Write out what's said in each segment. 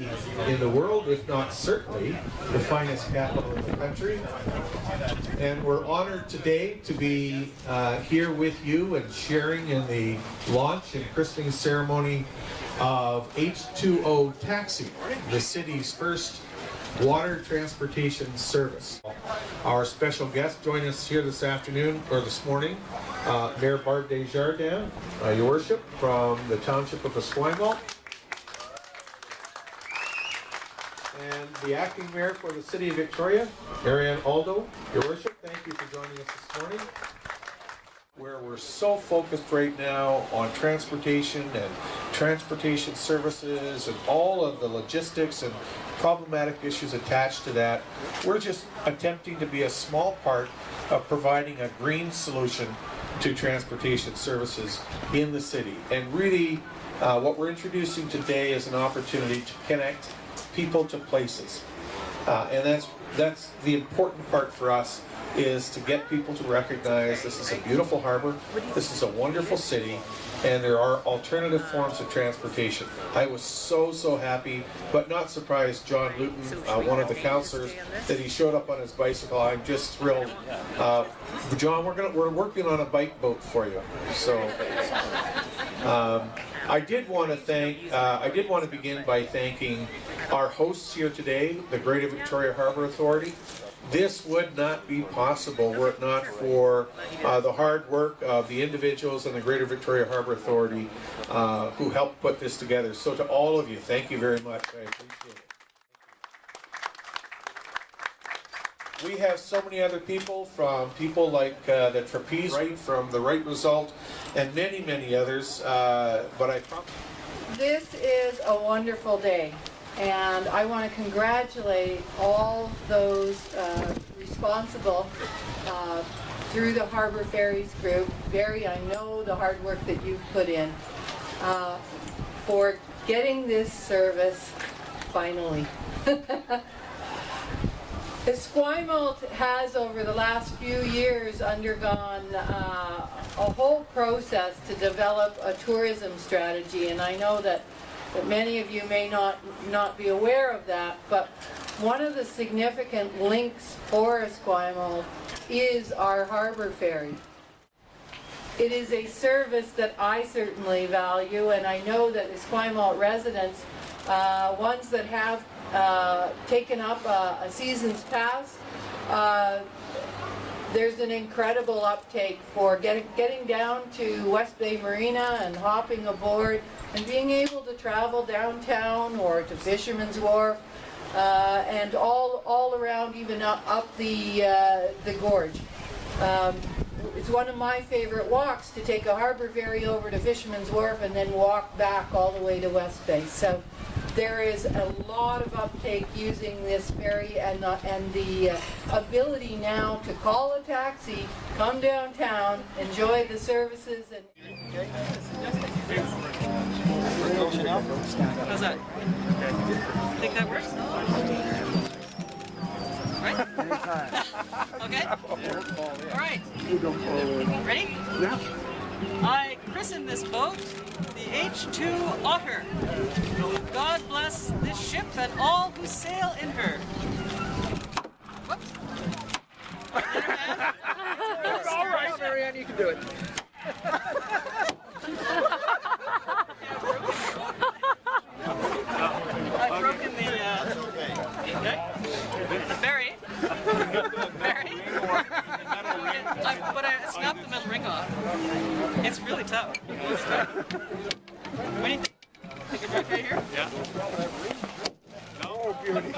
in the world, if not certainly the finest capital in the country. And we're honored today to be here with you and sharing in the launch and christening ceremony of H2O Taxi, the city's first water transportation service. Our special guest joining us here this afternoon, or this morning, Mayor Barb Desjardins, Your Worship, from the Township of Esquimalt. And the acting mayor for the city of Victoria, Marianne Aldo. Your Worship, thank you for joining us this morning. Where we're so focused right now on transportation and transportation services and all of the logistics and problematic issues attached to that, we're just attempting to be a small part of providing a green solution to transportation services in the city. And really, what we're introducing today is an opportunity to connect people to places. And that's the important part for us, is to get people to recognize this is a beautiful harbor, this is a wonderful city, and there are alternative forms of transportation. I was so happy, but not surprised, John Luton, one of the councillors, that he showed up on his bicycle. I'm just thrilled. John, we're working on a bike boat for you. So I did want to begin by thanking our hosts here today, the Greater Victoria Harbour Authority. This would not be possible were it not for the hard work of the individuals in the Greater Victoria Harbour Authority who helped put this together. So to all of you, thank you very much. I appreciate it. We have so many other people, from people like the Trapeze, right, from the Right Result, and many others. But I promise. This is a wonderful day. And I want to congratulate all those responsible through the Harbour Ferries group. Barry, I know the hard work that you've put in for getting this service finally. Esquimalt has, over the last few years, undergone a whole process to develop a tourism strategy, and I know that many of you may not be aware of that, but one of the significant links for Esquimalt is our harbour ferry. It is a service that I certainly value, and I know that Esquimalt residents, ones that have taken up a season's pass, there's an incredible uptake for getting down to West Bay Marina and hopping aboard and being able to travel downtown or to Fisherman's Wharf and all around, even up the gorge. It's one of my favorite walks to take a harbour ferry over to Fisherman's Wharf and then walk back all the way to West Bay. So there is a lot of uptake using this ferry, and the ability now to call a taxi, come downtown, enjoy the services, and how's that? Think that works? Right? Okay? Alright. Ready? Yeah. I christen this boat the H2 Otter. God bless this ship and all who sail in her. Whoops. Alright, Marianne, you can do it. I've broken the ferry. But I snapped the metal ring off. It's really tough. What do you think? Think it's okay here? Yeah. Oh, beauty.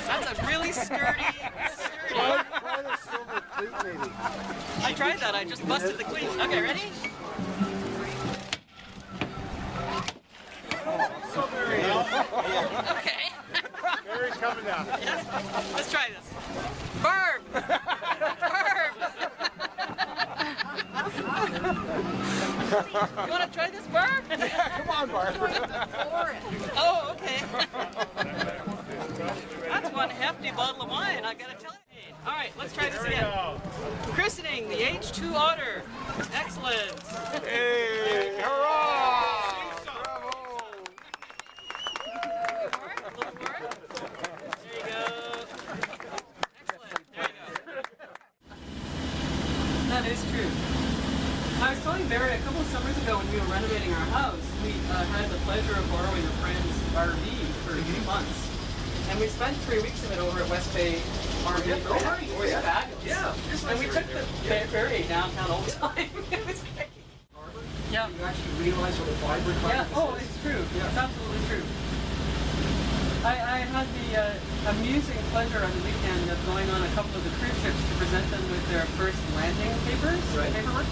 That's a really sturdy. Try the silver cleat, maybe. I tried that. I just busted the cleat. Okay, ready? Okay. Mary's coming down. Yes. Let's try this. Barb! Barb! You want to try this, Barb? Yeah, come on, Barb. Oh, okay. That's one hefty bottle of wine, I gotta tell you. All right, let's try this again. Christening the H2 Otter. Excellent. Hey, hurrah! Barry, a couple of summers ago when we were renovating our house, we had the pleasure of borrowing a friend's RV for 2 months. And we spent 3 weeks of it over at West Bay RV. It was fabulous. Yeah. And we took the ferry downtown all the time. It was great. Yeah. You actually realize what a vibrant Yeah, oh, it's true. Yeah. It's absolutely true. I had the amusing pleasure on the weekend of going on a couple of the cruise ships to present them with their first landing papers, paperwork.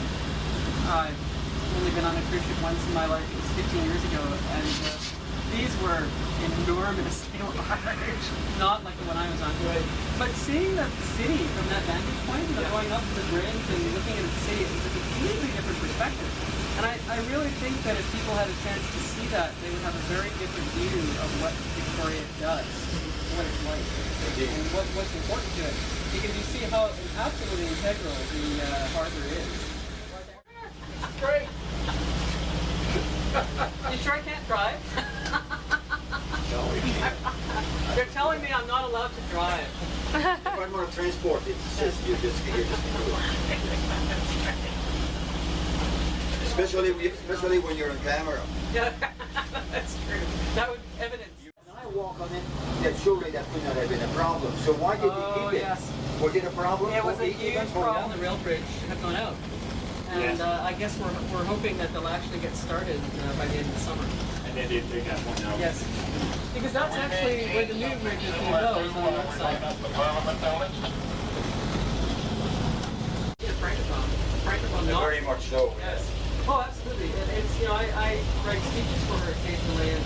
I've only been on a cruise ship once in my life. It was 15 years ago, and these were enormous. They were large, not like the one I was on. Right. But seeing the city from that vantage point, going up to the bridge and looking at the city, it was a completely different perspective. And I really think that if people had a chance to see that, they would have a very different view of what Victoria does, what it's like, and what's important to it. Because you see how absolutely integral the harbour is. Great. You sure I can't drive? They're telling me I'm not allowed to drive. One more transport. It's just you're just especially when you're on camera. Yeah, that's true. That would evidence. When I walk on it, that surely that would not have been a problem. So why did you keep it? Yes. Was it a problem? It was a huge problem. The rail bridge had gone out. And I guess we're hoping that they'll actually get started by the end of the summer. And they did take that one out. Yes. Because that's actually where the new bridge is going to go, is on the north side. Francophone. Very much so. Yes. Oh, absolutely. And it's, I write speeches for her occasionally, and